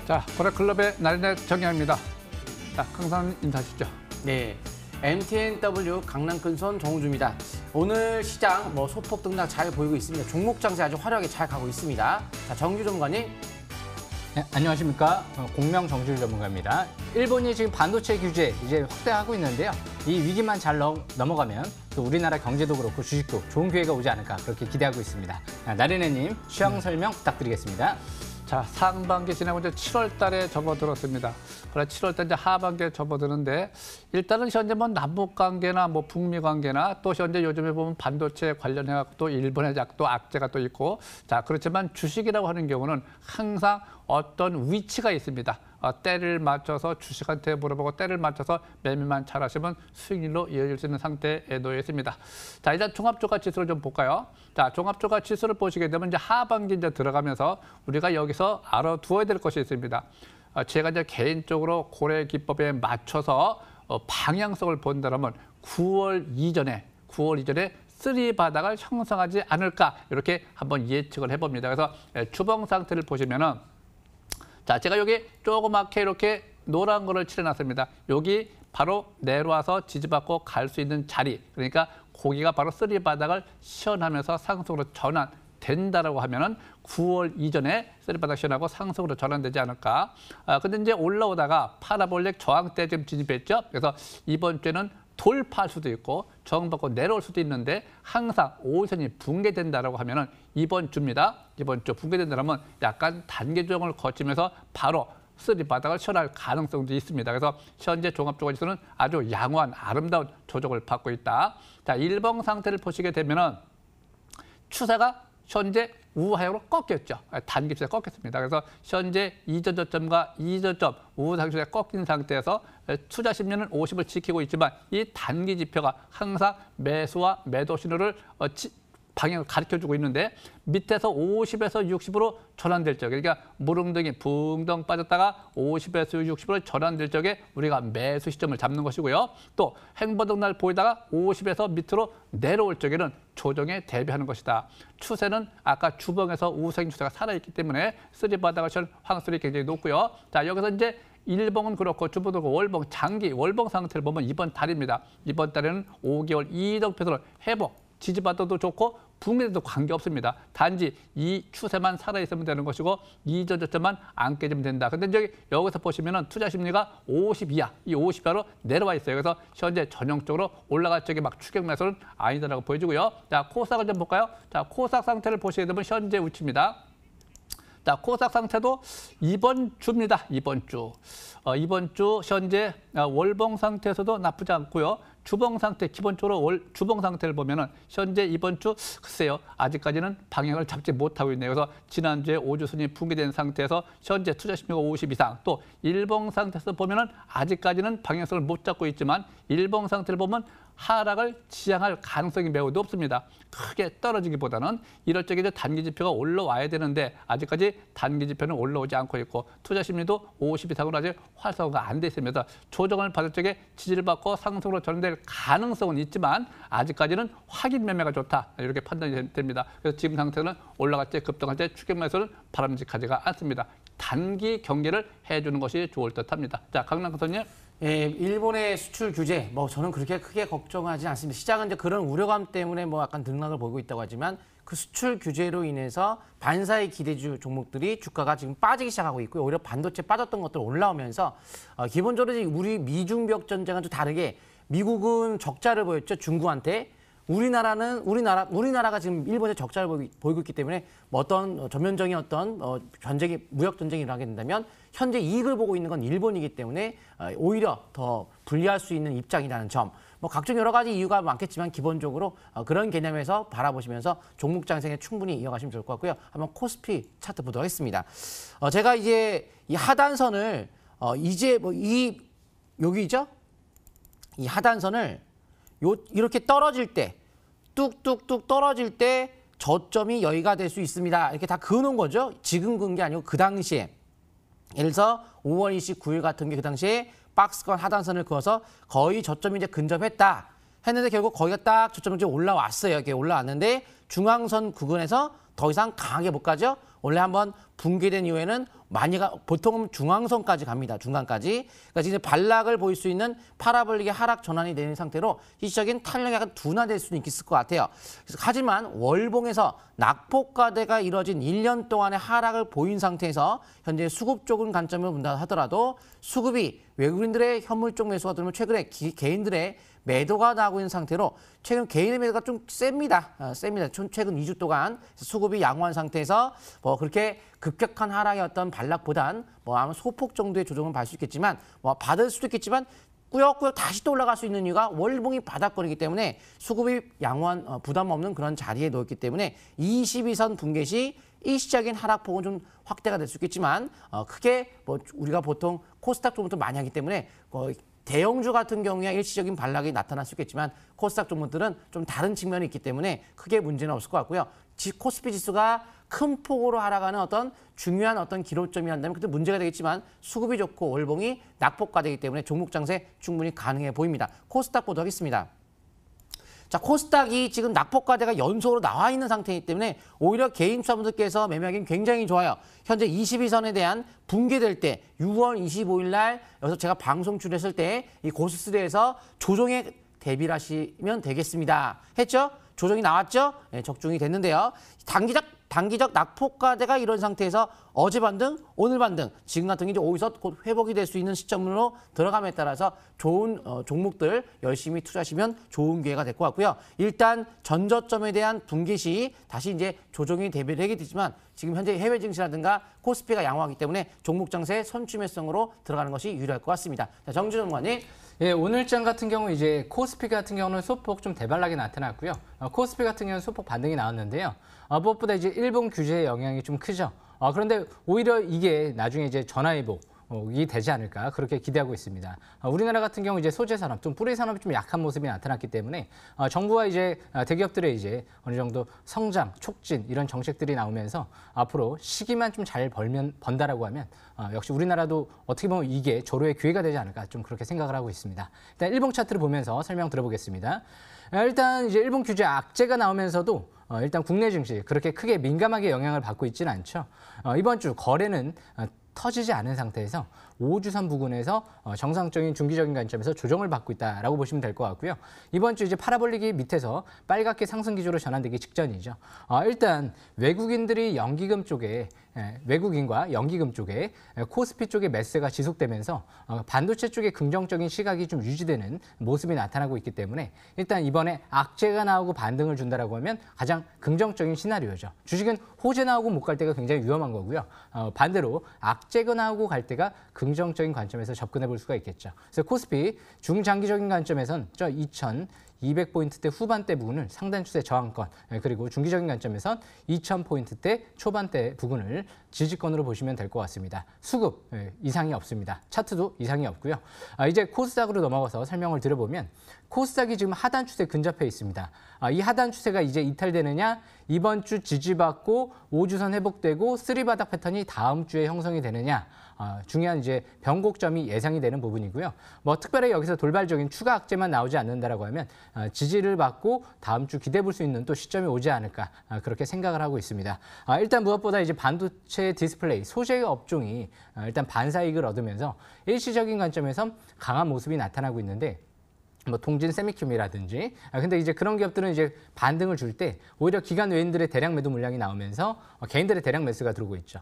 자, 고래클럽의 나린의 정혜입니다. 자, 강사님 인사하시죠. 네, MTNW 강남 근손 정우주입니다. 오늘 시장 소폭 등락 잘 보이고 있습니다. 종목 장세 아주 화려하게 잘 가고 있습니다. 자, 정규 전문가님. 네, 안녕하십니까. 공명 정주일 전문가입니다. 일본이 지금 반도체 규제 이제 확대하고 있는데요. 이 위기만 잘 넘어가면 또 우리나라 경제도 그렇고 주식도 좋은 기회가 오지 않을까 그렇게 기대하고 있습니다. 나린애님 시황 설명 부탁드리겠습니다. 자, 상반기 지나고 이제 7월 달에 접어들었습니다. 그래 7월 달 이제 하반기에 접어드는데 일단은 현재 남북 관계나 북미 관계나 또 현재 요즘에 보면 반도체 관련해 갖고 또 일본의 또 악재가 또 있고 자, 그렇지만 주식이라고 하는 경우는 항상 어떤 위치가 있습니다. 때를 맞춰서 주식한테 물어보고 때를 맞춰서 매매만 잘하시면 수익률로 이어질 수 있는 상태에 놓여 있습니다. 자, 일단 종합주가 지수를 좀 볼까요? 자, 종합주가 지수를 보시게 되면 이제 하반기 이제 들어가면서 우리가 여기서 알아두어야 될 것이 있습니다. 제가 이제 개인적으로 고래 기법에 맞춰서 방향성을 본다면 9월 이전에 쓰리 바닥을 형성하지 않을까 이렇게 한번 예측을 해봅니다. 그래서 주봉 상태를 보시면은 자, 제가 여기 조그맣게 이렇게 노란 거를 칠해놨습니다. 여기 바로 내려와서 지지받고 갈 수 있는 자리. 그러니까 고기가 바로 쓰리 바닥을 시연하면서 상승으로 전환된다라고 하면은 9월 이전에 쓰리 바닥 시연하고 상승으로 전환되지 않을까. 근데 이제 올라오다가 파라볼릭 저항대 지금 진입했죠. 그래서 이번 주에는 돌파할 수도 있고 저항받고 내려올 수도 있는데 항상 5일선이 붕괴된다라고 하면은 이번 주입니다. 이번 주 붕괴된다면 약간 단계 조정을 거치면서 바로 쓰리 바닥을 시연할 가능성도 있습니다. 그래서 현재 종합주가지수는 아주 양호한 아름다운 조정을 받고 있다. 자, 일봉 상태를 보시게 되면은 추세가 현재 우하향으로 꺾였죠. 단기 추세 꺾였습니다. 그래서 현재 이전 저점과 이저점 우상 추세 꺾인 상태에서 투자 심리는 50을 지키고 있지만 이 단기 지표가 항상 매수와 매도 신호를 방향을 가르쳐주고 있는데 밑에서 50에서 60으로 전환될 적에 그러니까 무릉등이 붕덩 빠졌다가 50에서 60으로 전환될 적에 우리가 매수 시점을 잡는 것이고요. 또 행보등 날 보이다가 50에서 밑으로 내려올 적에는 조정에 대비하는 것이다. 추세는 아까 주봉에서 우상인 추세가 살아있기 때문에 쓰리 바닥을 칠 확률이 굉장히 높고요. 자, 여기서 이제 일봉은 그렇고 주봉도 그렇고 월봉, 장기 월봉 상태를 보면 이번 달입니다. 이번 달에는 5개월 이동 패턴을 회복. 지지받아도 좋고 붕괴도 관계없습니다. 단지 이 추세만 살아있으면 되는 것이고 이전 저점만 안 깨지면 된다. 근데 여기서 보시면은 투자 심리가 50 이하, 이 50 이하로 내려와 있어요. 그래서 현재 전형적으로 올라갈 적에 막 추격 매수는 아니다라고 보여지고요. 자, 코스닥을 좀 볼까요? 자, 코스닥 상태를 보시게 되면 현재 위치입니다. 자, 코스닥 상태도 이번 주입니다. 이번 주. 이번 주 현재 월봉 상태에서도 나쁘지 않고요. 주봉 상태, 기본적으로 주봉 상태를 보면은 현재 이번 주 글쎄요. 아직까지는 방향을 잡지 못하고 있네요. 그래서 지난주에 5주 순위 붕괴된 상태에서 현재 투자 심리가 50 이상 또 일봉 상태에서 보면은 아직까지는 방향성을 못 잡고 있지만 일봉 상태를 보면 하락을 지향할 가능성이 매우 높습니다. 크게 떨어지기보다는 이럴 적에 단기 지표가 올라와야 되는데 아직까지 단기 지표는 올라오지 않고 있고 투자 심리도 50 이상으로 아직 활성화가 안 돼 있습니다. 조정을 받을 적에 지지를 받고 상승으로 전환될 가능성은 있지만 아직까지는 확인 매매가 좋다 이렇게 판단이 됩니다. 그래서 지금 상태는 올라갈 때 급등할 때 추격 매수는 바람직하지가 않습니다. 단기 경계를 해주는 것이 좋을 듯합니다. 자, 강남 교수님. 예, 일본의 수출 규제, 저는 그렇게 크게 걱정하지 않습니다. 시장은 이제 그런 우려감 때문에 약간 등락을 보이고 있다고 하지만 그 수출 규제로 인해서 반사의 기대주 종목들이 주가가 지금 빠지기 시작하고 있고요. 오히려 반도체 빠졌던 것들 올라오면서 기본적으로 우리 미중벽 전쟁은 좀 다르게 미국은 적자를 보였죠. 중국한테. 우리나라가 지금 일본에 적자를 보이고 있기 때문에 어떤 전면적인 전쟁이 무역 전쟁이 일어나게 된다면 현재 이익을 보고 있는 건 일본이기 때문에 오히려 더 불리할 수 있는 입장이라는 점. 각종 여러 가지 이유가 많겠지만 기본적으로 그런 개념에서 바라보시면서 종목 장생에 충분히 이어가시면 좋을 것 같고요. 한번 코스피 차트 보도록 하겠습니다. 제가 이제 이 하단선을 여기죠? 이 하단선을 이렇게 떨어질 때 뚝뚝뚝 떨어질 때 저점이 여기가 될 수 있습니다. 이렇게 다 그어놓은 거죠. 지금 그은 게 아니고 그 당시에. 예를 들어서 5월 29일 같은 게 그 당시에 박스권 하단선을 그어서 거의 저점이 이제 근접했다. 했는데 결국 거기가 딱 저점이 이제 올라왔어요. 이렇게 올라왔는데 중앙선 구간에서 더 이상 강하게 못 가죠. 원래 한번 붕괴된 이후에는 보통은 중앙선까지 갑니다. 중간까지. 그러니까 지금 반락을 보일 수 있는 파라볼릭의 하락 전환이 되는 상태로 일시적인 탄력이 약간 둔화될 수는 있을 것 같아요. 하지만 월봉에서 낙폭과대가 이뤄진 1년 동안의 하락을 보인 상태에서 현재 수급 쪽은 관점을 본다 하더라도 수급이 외국인들의 현물 쪽 매수가 들어오면 최근에 개인들의 매도가 나오고 있는 상태로 최근 개인의 매도가 좀 셉니다. 셉니다. 최근 2주 동안 수급이 양호한 상태에서 뭐 그렇게 급격한 하락의 어떤 반락보단 뭐 아마 소폭 정도의 조정은 받을 수 있겠지만 뭐 받을 수도 있겠지만 꾸역꾸역 다시 또 올라갈 수 있는 이유가 월봉이 바닥권이기 때문에 수급이 양호한 부담 없는 그런 자리에 놓였기 때문에 22선 붕괴 시 일시적인 하락폭은 좀 확대가 될 수 있겠지만 크게 뭐 우리가 보통 코스닥 쪽부터 많이 하기 때문에 대형주 같은 경우에 일시적인 반락이 나타날 수 있겠지만 코스닥 종목들은 좀 다른 측면이 있기 때문에 크게 문제는 없을 것 같고요. 코스피 지수가 큰 폭으로 하락하는 어떤 중요한 어떤 기로점이 한다면 그때 문제가 되겠지만 수급이 좋고 월봉이 낙폭과되기 때문에 종목 장세 충분히 가능해 보입니다. 코스닥 보도록 하겠습니다. 자, 코스닥이 지금 낙폭과대가 연속으로 나와 있는 상태이기 때문에 오히려 개인 투자분들께서 매매하기는 굉장히 좋아요. 현재 22선에 대한 붕괴될 때 6월 25일 날 여기서 제가 방송 출연했을 때 이 고스피에서 조정에 대비를 하시면 되겠습니다. 했죠? 조정이 나왔죠? 네, 적중이 됐는데요. 단기적 낙폭과대가 이런 상태에서 어제 반등, 오늘 반등, 지금 같은 게 이제 오후서 곧 회복이 될 수 있는 시점으로 들어감에 따라서 좋은 종목들 열심히 투자하시면 좋은 기회가 될 것 같고요. 일단 전저점에 대한 붕괴 시 다시 이제 조정이 대비를 하게 되지만 지금 현재 해외 증시라든가 코스피가 양호하기 때문에 종목 장세 선취매성으로 들어가는 것이 유리할 것 같습니다. 자, 정준 전문가님. 예, 오늘장 같은 경우 이제 코스피 같은 경우는 소폭 좀 대반락이 나타났고요. 코스피 같은 경우는 소폭 반등이 나왔는데요. 무엇보다 이제 일본 규제의 영향이 좀 크죠. 그런데 오히려 이게 나중에 이제 전화위복이 되지 않을까 그렇게 기대하고 있습니다. 우리나라 같은 경우 이제 소재 산업, 좀 뿌리 산업이 좀 약한 모습이 나타났기 때문에 정부와 이제 대기업들의 이제 어느 정도 성장, 촉진 이런 정책들이 나오면서 앞으로 시기만 좀 잘 번다라고 하면 역시 우리나라도 어떻게 보면 이게 조로의 기회가 되지 않을까 좀 그렇게 생각을 하고 있습니다. 일단 일본 차트를 보면서 설명 들어보겠습니다. 일단 이제 일본 규제 악재가 나오면서도 일단 국내 증시 그렇게 크게 민감하게 영향을 받고 있지는 않죠. 이번 주 거래는 터지지 않은 상태에서 5주선 부근에서 정상적인 중기적인 관점에서 조정을 받고 있다라고 보시면 될 것 같고요. 이번 주 이제 파라볼릭이 밑에서 빨갛게 상승 기조로 전환되기 직전이죠. 일단 외국인들이 외국인과 연기금 쪽에 코스피 쪽의 매수가 지속되면서 반도체 쪽의 긍정적인 시각이 좀 유지되는 모습이 나타나고 있기 때문에 일단 이번에 악재가 나오고 반등을 준다라고 하면 가장 긍정적인 시나리오죠. 주식은 호재 나오고 못 갈 때가 굉장히 위험한 거고요. 반대로 악재가 나오고 갈 때가 긍정적인 관점에서 접근해 볼 수가 있겠죠. 그래서 코스피 중장기적인 관점에선 저 2200포인트대 후반대 부분을 상단 추세 저항권, 그리고 중기적인 관점에선 2000포인트대 초반대 부분을 지지권으로 보시면 될 것 같습니다. 수급 이상이 없습니다. 차트도 이상이 없고요. 이제 코스닥으로 넘어가서 설명을 드려보면 코스닥이 지금 하단 추세 근접해 있습니다. 이 하단 추세가 이제 이탈되느냐, 이번 주 지지받고 5주선 회복되고 쓰리바닥 패턴이 다음 주에 형성이 되느냐, 중요한 이제 변곡점이 예상이 되는 부분이고요. 뭐 특별히 여기서 돌발적인 추가 악재만 나오지 않는다라고 하면 지지를 받고 다음 주 기대해 볼 수 있는 또 시점이 오지 않을까 그렇게 생각을 하고 있습니다. 일단 무엇보다 이제 반도체 디스플레이 소재 업종이 일단 반사이익을 얻으면서 일시적인 관점에서 강한 모습이 나타나고 있는데. 뭐 동진 세미큐미라든지 근데 이제 그런 기업들은 이제 반등을 줄 때 오히려 기관 외인들의 대량 매도 물량이 나오면서 개인들의 대량 매수가 들어오고 있죠.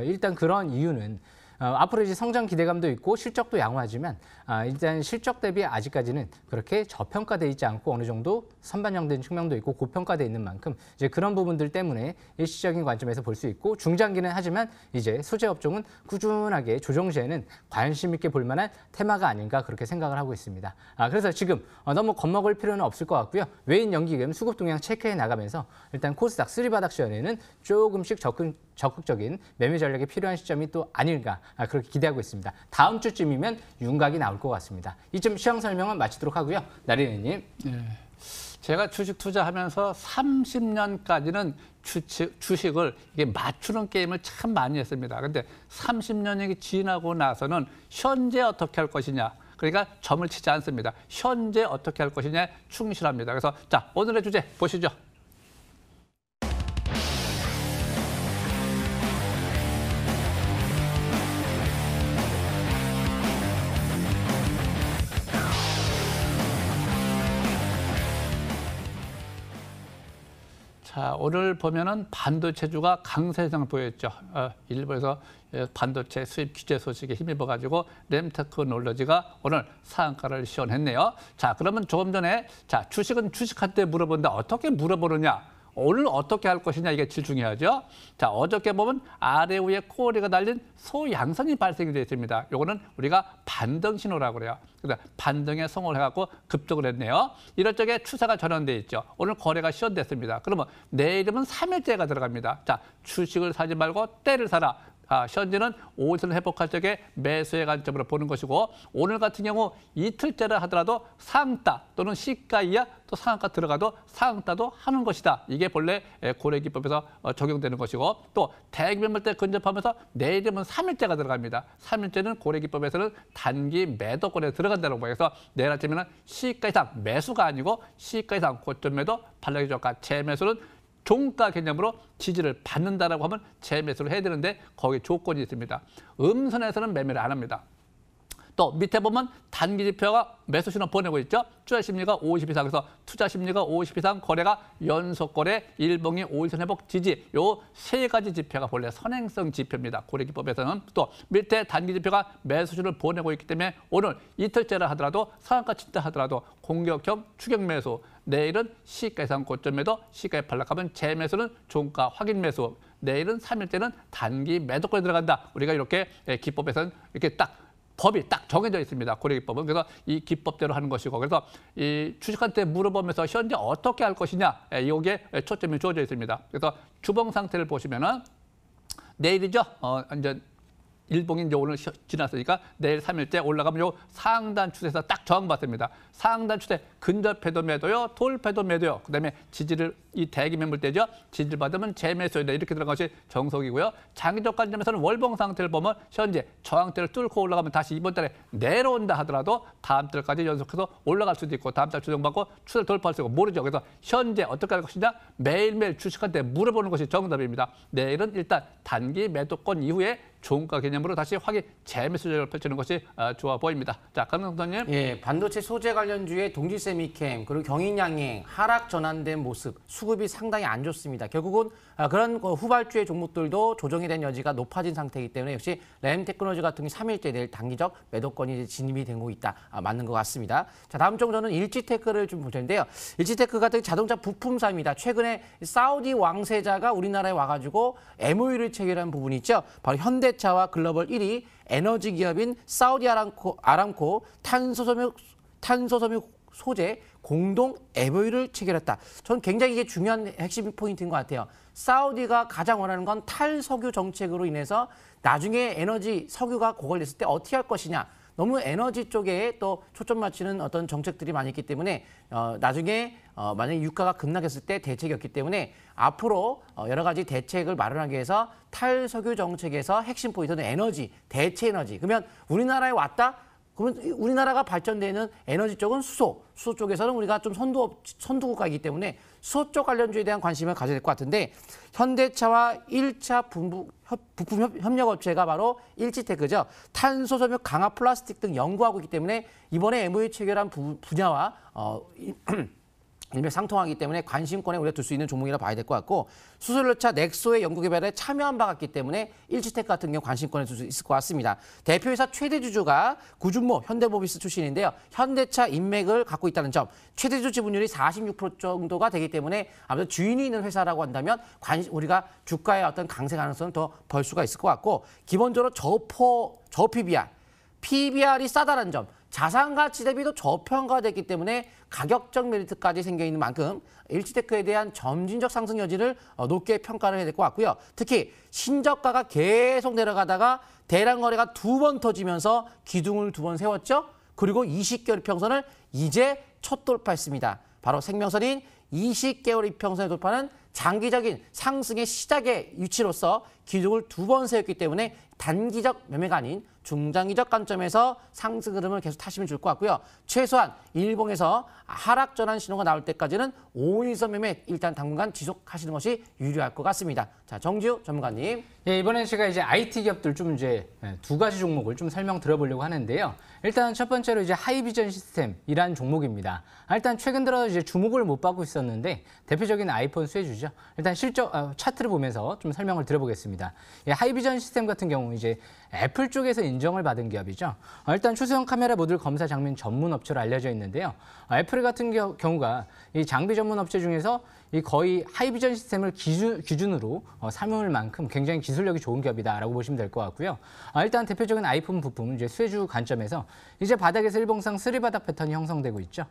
일단 그런 이유는 앞으로 이제 성장 기대감도 있고 실적도 양호하지만 일단 실적 대비 아직까지는 그렇게 저평가돼 있지 않고 어느 정도 선반영된 측면도 있고 고평가돼 있는 만큼 이제 그런 부분들 때문에 일시적인 관점에서 볼 수 있고 중장기는 하지만 이제 소재 업종은 꾸준하게 조정 시에는 관심 있게 볼 만한 테마가 아닌가 그렇게 생각을 하고 있습니다. 그래서 지금 너무 겁먹을 필요는 없을 것 같고요. 외인 연기금 수급 동향 체크해 나가면서 일단 코스닥 쓰리바닥 시연에는 조금씩 적극적인 매매 전략이 필요한 시점이 또 아닐까 그렇게 기대하고 있습니다. 다음 주쯤이면 윤곽이 나올 것 같습니다. 이쯤 시황 설명은 마치도록 하고요. 나리네님. 네. 제가 주식 투자하면서 30년까지는 주식을 이게 맞추는 게임을 참 많이 했습니다. 근데 30년이 지나고 나서는 현재 어떻게 할 것이냐. 그러니까 점을 치지 않습니다. 현재 어떻게 할 것이냐에 충실합니다. 그래서 자, 오늘의 주제 보시죠. 자, 오늘 보면은 반도체주가 강세장 보였죠. 일본에서 반도체 수입 규제 소식에 힘입어 가지고 램테크놀로지가 오늘 상한가를 시현했네요. 자, 그러면 조금 전에 자, 주식은 주식한테 물어본다. 어떻게 물어보느냐? 오늘 어떻게 할 것이냐 이게 제일 중요하죠. 자, 어저께 보면 아래 위에 꼬리가 달린 소양선이 발생이 되어 있습니다. 요거는 우리가 반등 신호라고 그래요. 그래서 반등에 성공을 해갖고 급등을 했네요. 이럴 적에 추세가 전환돼 있죠. 오늘 거래가 시현됐습니다. 그러면 내일이면 3일째가 들어갑니다. 자, 주식을 사지 말고 때를 사라. 현재는 5일선 회복할 적에 매수의 관점으로 보는 것이고 오늘 같은 경우 이틀째를 하더라도 상따 또는 시가 이하 또 상한가 들어가도 상따도 하는 것이다. 이게 본래 고래기법에서 적용되는 것이고 또 대기매물대 근접하면서 내일이면 3일째가 들어갑니다. 3일째는 고래기법에서는 단기 매도권에 들어간다는 거예요. 그래서 내일 아침에는 시가 이상 매수가 아니고 시가 이상 고점 매도 반락이 저가 재매수는 종가 개념으로 지지를 받는다라고 하면 재매수를 해야 되는데 거기 조건이 있습니다. 음선에서는 매매를 안 합니다. 또 밑에 보면 단기 지표가 매수 신호 보내고 있죠. 투자 심리가 50 이상에서 투자 심리가 50 이상 거래가 연속 거래, 일봉이 5일선 회복 지지 요 세 가지 지표가 본래 선행성 지표입니다. 고래기법에서는 또 밑에 단기 지표가 매수 신호를 보내고 있기 때문에 오늘 이틀째라 하더라도 상한가 친다 하더라도 공격형 추격 매수 내일은 시가 이상 고점 매도 시가에 반락하면 재매수는 종가 확인 매수 내일은 3일째는 단기 매도권에 들어간다. 우리가 이렇게 기법에서는 이렇게 딱 법이 딱 정해져 있습니다. 고래기법은. 그래서 이 기법대로 하는 것이고 그래서 이 주식한테 물어보면서 현재 어떻게 할 것이냐 여기에 초점이 주어져 있습니다. 그래서 주봉 상태를 보시면은 내일이죠. 이제 일봉이 이제 오늘 지났으니까 내일 3일째 올라가면 요 상단 추세에서 딱 저항받습니다. 상단 추세 근접해도 매도요, 돌패도 매도요. 그다음에 지지를 이 대기 매물대죠. 지지를 받으면 재매수다 이렇게 들어간 것이 정석이고요. 장기적 관점에서는 월봉 상태를 보면 현재 저항대를 뚫고 올라가면 다시 이번 달에 내려온다 하더라도 다음 달까지 연속해서 올라갈 수도 있고 다음 달 조정받고 추세를 돌파할 수 있고 모르죠. 그래서 현재 어떻게 할 것이냐 매일매일 주식한테 물어보는 것이 정답입니다. 내일은 일단 단기 매도권 이후에 종가 개념으로 다시 확인 재매수를 펼치는 것이 좋아 보입니다. 자, 강명선님. 예, 반도체 소재 관련주의 동질세미캠 그리고 경인양행 하락 전환된 모습 수급이 상당히 안 좋습니다. 결국은 그런 후발주의 종목들도 조정이 된 여지가 높아진 상태이기 때문에 역시 램테크놀로지 같은 게 3일째 내일 단기적 매도권이 진입이 되고 있다. 맞는 것 같습니다. 자, 다음 정도는 일지테크를 좀 볼 텐데요. 일지테크 같은 자동차 부품사입니다. 최근에 사우디 왕세자가 우리나라에 와가지고 MOU를 체결한 부분이 있죠. 바로 현대차와 글로벌 1위 에너지 기업인 사우디 아람코 탄소섬유 소재 공동 MOU를 체결했다. 저는 굉장히 이게 중요한 핵심 포인트인 것 같아요. 사우디가 가장 원하는 건 탈석유 정책으로 인해서 나중에 에너지 석유가 고갈됐을 때 어떻게 할 것이냐. 너무 에너지 쪽에 또 초점 맞추는 어떤 정책들이 많이 있기 때문에 나중에 만약에 유가가 급락했을 때 대책이 없기 때문에 앞으로 여러 가지 대책을 마련하기 위해서 탈석유 정책에서 핵심 포인트는 에너지, 대체 에너지. 그러면 우리나라에 왔다? 그러면 우리나라가 발전되는 에너지 쪽은 수소 쪽에서는 우리가 좀 선두국가이기 때문에 수소 쪽 관련주에 대한 관심을 가져야 될 것 같은데 현대차와 1차 부품 협력업체가 바로 일지테크죠. 탄소섬유 강화 플라스틱 등 연구하고 있기 때문에 이번에 MOU 체결한 분야와 일맥상통하기 때문에 관심권에 우리가 둘 수 있는 종목이라 봐야 될 것 같고 수소연료차 넥소의 연구개발에 참여한 바 같기 때문에 일지테크 같은 경우 관심권에 둘 수 있을 것 같습니다. 대표이사 최대 주주가 구준모 현대모비스 출신인데요. 현대차 인맥을 갖고 있다는 점, 최대 주주 지분율이 46% 정도가 되기 때문에 아무래도 주인이 있는 회사라고 한다면 우리가 주가의 어떤 강세 가능성은 더 벌 수가 있을 것 같고 기본적으로 PBR이 싸다는 점, 자산 가치 대비도 저평가됐기 때문에 가격적 메리트까지 생겨 있는 만큼 일지테크에 대한 점진적 상승 여지를 높게 평가를 해야 될 것 같고요. 특히 신저가가 계속 내려가다가 대량 거래가 2번 터지면서 기둥을 2번 세웠죠. 그리고 20개월 평선을 이제 첫 돌파했습니다. 바로 생명선인 20개월 이평선에 돌파하는 장기적인 상승의 시작의 위치로서 기록을 2번 세웠기 때문에 단기적 매매가 아닌 중장기적 관점에서 상승 흐름을 계속 타시면 좋을 것 같고요. 최소한 일봉에서 하락 전환 신호가 나올 때까지는 5일선 매매 일단 당분간 지속하시는 것이 유리할 것 같습니다. 자, 정지우 전문가님. 예, 이번엔 제가 이제 IT 기업들 좀 이제 2가지 종목을 좀 설명 드려보려고 하는데요. 일단 첫 번째로 이제 하이비전 시스템이라는 종목입니다. 일단 최근 들어 이제 주목을 못 받고 있었는데 대표적인 아이폰 수혜주죠. 일단 차트를 보면서 좀 설명을 드려보겠습니다. 예, 하이비전 시스템 같은 경우 이제 애플 쪽에서 인정을 받은 기업이죠. 일단 추수형 카메라 모듈 검사 장비 전문 업체로 알려져 있는데요. 애플 같은 경우가 이 장비 전문 업체 중에서 이 거의 하이비전 시스템을 기준으로 삼을 만큼 굉장히 기술력이 좋은 기업이다라고 보시면 될 것 같고요. 일단 대표적인 아이폰 부품은 이제 수혜주 관점에서 이제 바닥에서 일봉상 쓰리바닥 패턴이 형성되고 있죠.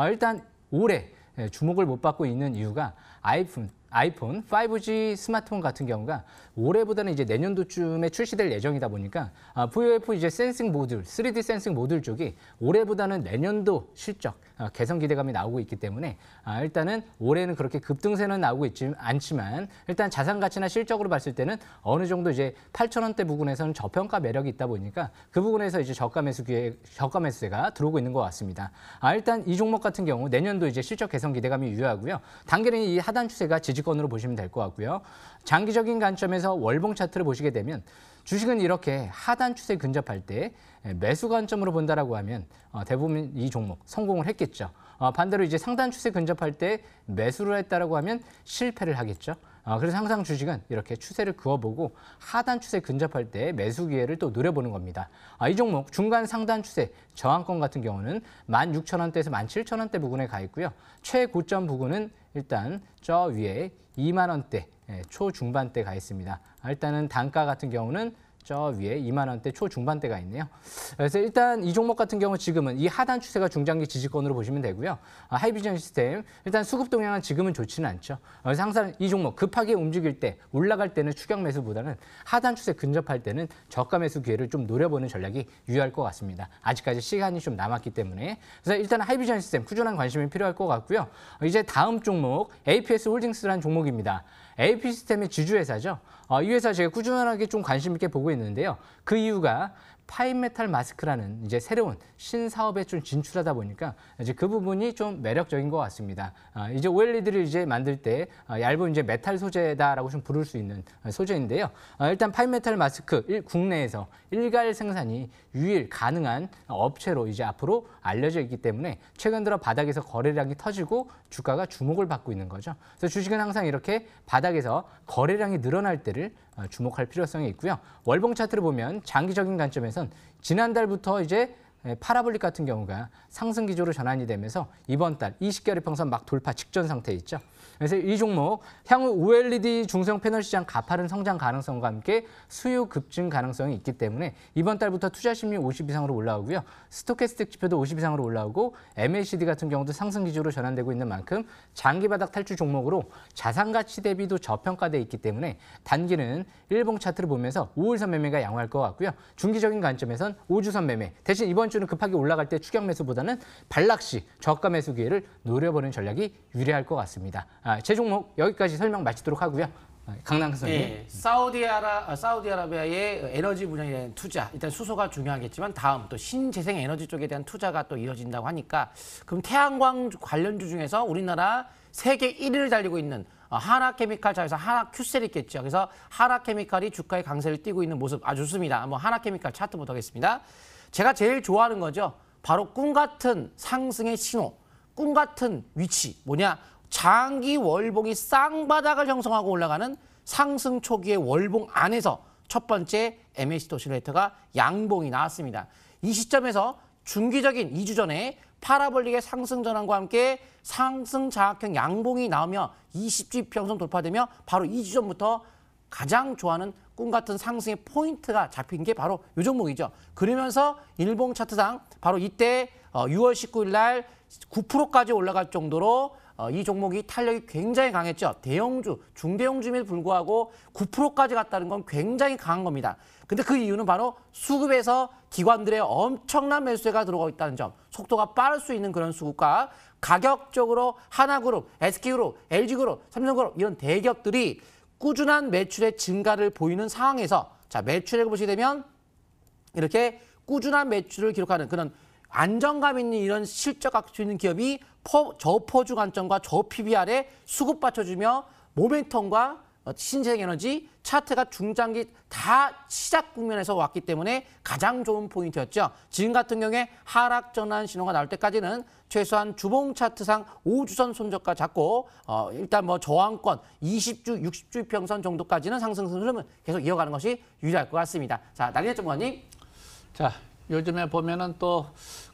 일단 올해 주목을 못 받고 있는 이유가 아이폰 5G 스마트폰 같은 경우가 올해보다는 이제 내년도쯤에 출시될 예정이다 보니까 VOF 이제 센싱 모듈, 3D 센싱 모듈 쪽이 올해보다는 내년도 실적 개선 기대감이 나오고 있기 때문에 일단은 올해는 그렇게 급등세는 나오고 않지만 일단 자산 가치나 실적으로 봤을 때는 어느 정도 이제 8,000원대 부근에서는 저평가 매력이 있다 보니까 그 부분에서 이제 저가 매수세가 들어오고 있는 것 같습니다. 일단 이 종목 같은 경우 내년도 이제 실적 개선 기대감이 유효하고요. 단기는 이 하단 추세가 지지권으로 보시면 될 것 같고요. 장기적인 관점에서 월봉 차트를 보시게 되면 주식은 이렇게 하단 추세 근접할 때 매수 관점으로 본다라고 하면 대부분 이 종목 성공을 했겠죠. 반대로 이제 상단 추세 근접할 때 매수를 했다라고 하면 실패를 하겠죠. 그래서 항상 주식은 이렇게 추세를 그어보고 하단 추세 근접할 때 매수 기회를 또 노려보는 겁니다. 이 종목 중간 상단 추세 저항권 같은 경우는 16,000원대에서 17,000원대 부근에 가 있고요. 최고점 부근은 일단 저 위에 2만 원대 초중반대 가 있습니다. 일단은 단가 같은 경우는 저 위에 2만 원대 초중반대가 있네요. 그래서 일단 이 종목 같은 경우 지금은 이 하단 추세가 중장기 지지권으로 보시면 되고요. 하이비전 시스템 일단 수급 동향은 지금은 좋지는 않죠. 그래서 항상 이 종목 급하게 움직일 때 올라갈 때는 추격 매수보다는 하단 추세 근접할 때는 저가 매수 기회를 좀 노려보는 전략이 유효할 것 같습니다. 아직까지 시간이 좀 남았기 때문에 그래서 일단 하이비전 시스템 꾸준한 관심이 필요할 것 같고요. 이제 다음 종목 APS 홀딩스라는 종목입니다. AP 시스템의 지주회사죠. 이 회사 제가 꾸준하게 좀 관심 있게 보고 있는데요. 그 이유가 파인메탈 마스크라는 이제 새로운 신사업에 좀 진출하다 보니까 이제 그 부분이 좀 매력적인 것 같습니다. 이제 OLED를 이제 만들 때 얇은 이제 메탈 소재다라고 좀 부를 수 있는 소재인데요. 일단 파인메탈 마스크 국내에서 일괄 생산이 유일 가능한 업체로 이제 앞으로 알려져 있기 때문에 최근 들어 바닥에서 거래량이 터지고 주가가 주목을 받고 있는 거죠. 그래서 주식은 항상 이렇게 바닥에서 거래량이 늘어날 때를 주목할 필요성이 있고요. 월봉 차트를 보면 장기적인 관점에선 지난달부터 이제 파라볼릭 같은 경우가 상승 기조로 전환이 되면서 이번 달 20개월 이평선 막 돌파 직전 상태에 있죠. 그래서 이 종목 향후 OLED 중소형 패널 시장 가파른 성장 가능성과 함께 수요 급증 가능성이 있기 때문에 이번 달부터 투자 심리 50 이상으로 올라오고요. 스토캐스틱 지표도 50 이상으로 올라오고 MACD 같은 경우도 상승 기조로 전환되고 있는 만큼 장기 바닥 탈출 종목으로 자산 가치 대비도 저평가돼 있기 때문에 단기는 일봉 차트를 보면서 5일선 매매가 양호할 것 같고요. 중기적인 관점에선 5주선 매매. 대신 이번 주는 급하게 올라갈 때 추격 매수보다는 반락시 저가 매수 기회를 노려보는 전략이 유리할 것 같습니다. 제 종목 여기까지 설명 마치도록 하고요. 강남 선생님. 네, 사우디아라비아의 에너지 분야에 대한 투자, 일단 수소가 중요하겠지만 다음 또 신재생 에너지 쪽에 대한 투자가 또 이어진다고 하니까 그럼 태양광 관련주 중에서 우리나라 세계 1위를 달리고 있는 하나케미칼 자회사 하나큐셀이 있겠죠. 그래서 하나케미칼이 주가의 강세를 띠고 있는 모습 아주 좋습니다. 한번 하나케미칼 차트부터 하겠습니다. 제가 제일 좋아하는 거죠. 바로 꿈 같은 상승의 신호, 꿈 같은 위치 뭐냐? 장기 월봉이 쌍바닥을 형성하고 올라가는 상승 초기의 월봉 안에서 첫 번째 MACD 오실레이터가 양봉이 나왔습니다. 이 시점에서 중기적인 2주 전에 파라볼릭의 상승 전환과 함께 상승 자각형 양봉이 나오며 20주 평선 돌파되며 바로 2주 전부터 가장 좋아하는 꿈 같은 상승의 포인트가 잡힌 게 바로 이 종목이죠. 그러면서 일봉 차트상 바로 이때 6월 19일 날 9%까지 올라갈 정도로 이 종목이 탄력이 굉장히 강했죠. 대형주, 중대형주임에도 불구하고 9%까지 갔다는 건 굉장히 강한 겁니다. 근데 그 이유는 바로 수급에서 기관들의 엄청난 매수세가 들어가 있다는 점, 속도가 빠를 수 있는 그런 수급과 가격적으로 하나그룹, SK그룹, LG그룹, 삼성그룹 이런 대기업들이 꾸준한 매출의 증가를 보이는 상황에서 자, 매출액을 보시게 되면 이렇게 꾸준한 매출을 기록하는 그런 안정감 있는 이런 실적 갖고 있는 기업이 저포주 관점과 저 PBR에 수급 받쳐주며 모멘텀과 신생에너지, 차트가 중장기 다 시작 국면에서 왔기 때문에 가장 좋은 포인트였죠. 지금 같은 경우에 하락 전환 신호가 나올 때까지는 최소한 주봉 차트상 5주선 손절가 잡고 일단 뭐 저항권 20주, 60주 이평선 정도까지는 상승 흐름을 계속 이어가는 것이 유리할 것 같습니다. 자, 나린의 전문가님. 자, 요즘에 보면은 또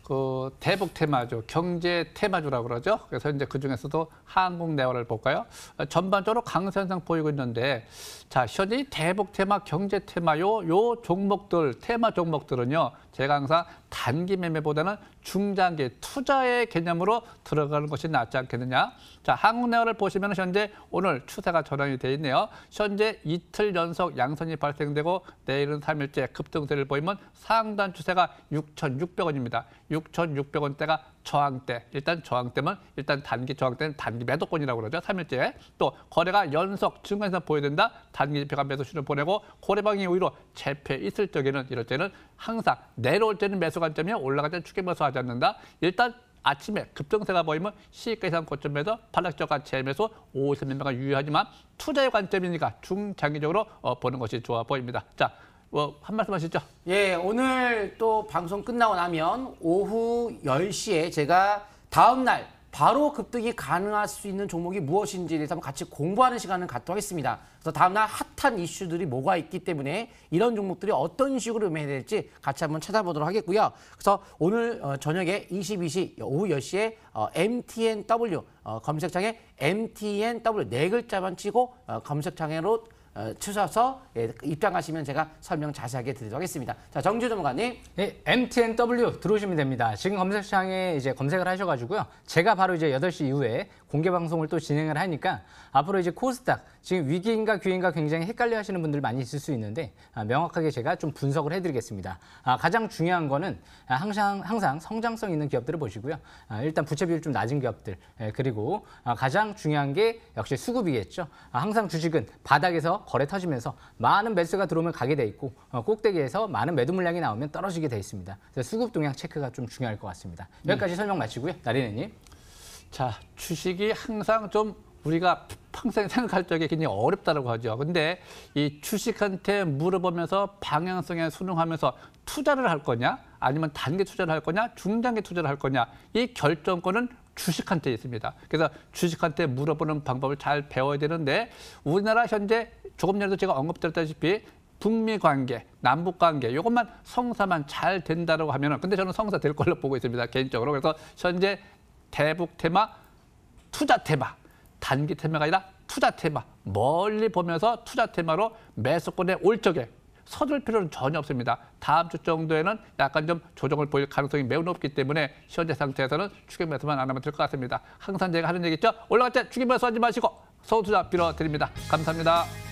그 대북 테마주, 경제 테마주라고 그러죠. 그래서 이제 그 중에서도 한국내화를 볼까요? 전반적으로 강세 현상 보이고 있는데, 자, 현재 이 대북 테마, 경제 테마 요 종목들, 테마 종목들은요, 제가 항상 단기 매매보다는 중장기 투자의 개념으로 들어가는 것이 낫지 않겠느냐. 자, 한국내화를 보시면 현재 오늘 추세가 전환이 돼 있네요. 현재 이틀 연속 양선이 발생되고 내일은 3일째 급등세를 보이면 상단 추세가 6,600원입니다. 6,600원대가 저항대. 일단 저항대면 일단 단기 저항대는 단기 매도권이라고 그러죠. 3일째. 또 거래가 연속 증가해서 보여야 단기 지표가 매도 신호 보내고 고래방이 오히려 재패 있을 적에는 이럴 때는 항상 내려올 때는 매수 관점이요. 올라갈 때는 추계 매수하지 않는다. 일단 아침에 급등세가 보이면 시가 이상 고점 매도, 반락저가 재매수, 5선 매매가 유효하지만 투자의 관점이니까 중장기적으로 보는 것이 좋아 보입니다. 자, 한 말씀 하시죠. 예, 오늘 또 방송 끝나고 나면 오후 10시에 제가 다음 날 바로 급등이 가능할 수 있는 종목이 무엇인지에 대해서 한번 같이 공부하는 시간을 갖도록 하겠습니다. 그래서 다음 날 핫한 이슈들이 뭐가 있기 때문에 이런 종목들이 어떤 식으로 매매해야 될지 같이 한번 찾아보도록 하겠고요. 그래서 오늘 저녁에 22시 오후 10시에 MTNW 검색창에 MTNW 네 글자만 치고 검색창으로 치셔서 입장하시면 제가 설명 자세하게 드리도록 하겠습니다. 자, 정주 전문가님. 네, MTNW 들어오시면 됩니다. 지금 검색창에 이제 검색을 하셔가지고요. 제가 바로 이제 8시 이후에 공개 방송을 또 진행을 하니까 앞으로 이제 코스닥 지금 위기인가 기회인가 굉장히 헷갈려 하시는 분들 많이 있을 수 있는데 명확하게 제가 좀 분석을 해드리겠습니다. 가장 중요한 거는 항상 성장성 있는 기업들을 보시고요. 일단 부채 비율 좀 낮은 기업들 그리고 가장 중요한 게 역시 수급이겠죠. 항상 주식은 바닥에서 거래 터지면서 많은 매수가 들어오면 가게 돼 있고 꼭대기에서 많은 매도 물량이 나오면 떨어지게 돼 있습니다. 그래서 수급 동향 체크가 좀 중요할 것 같습니다. 여기까지 설명 마치고요. 나린이님. 자, 주식이 항상 좀 우리가 평생 생각할 적에 굉장히 어렵다고 하죠. 근데 이 주식한테 물어보면서 방향성에 순응하면서 투자를 할 거냐, 아니면 단기 투자를 할 거냐, 중장기 투자를 할 거냐, 이 결정권은 주식한테 있습니다. 그래서 주식한테 물어보는 방법을 잘 배워야 되는데 우리나라 현재 조금 전에도 제가 언급드렸다시피 북미 관계, 남북 관계 이것만 성사만 잘 된다고 하면은 근데 저는 성사 될 걸로 보고 있습니다. 개인적으로. 그래서 현재 대북 테마, 투자 테마, 단기 테마가 아니라 투자 테마, 멀리 보면서 투자 테마로 매수권에 올 적에 서둘 필요는 전혀 없습니다. 다음 주 정도에는 약간 좀 조정을 보일 가능성이 매우 높기 때문에 현재 상태에서는 추격 매수만 안 하면 될 것 같습니다. 항상 제가 하는 얘기 있죠. 올라갈 때 추격 매수하지 마시고 소투자 빌어드립니다. 감사합니다.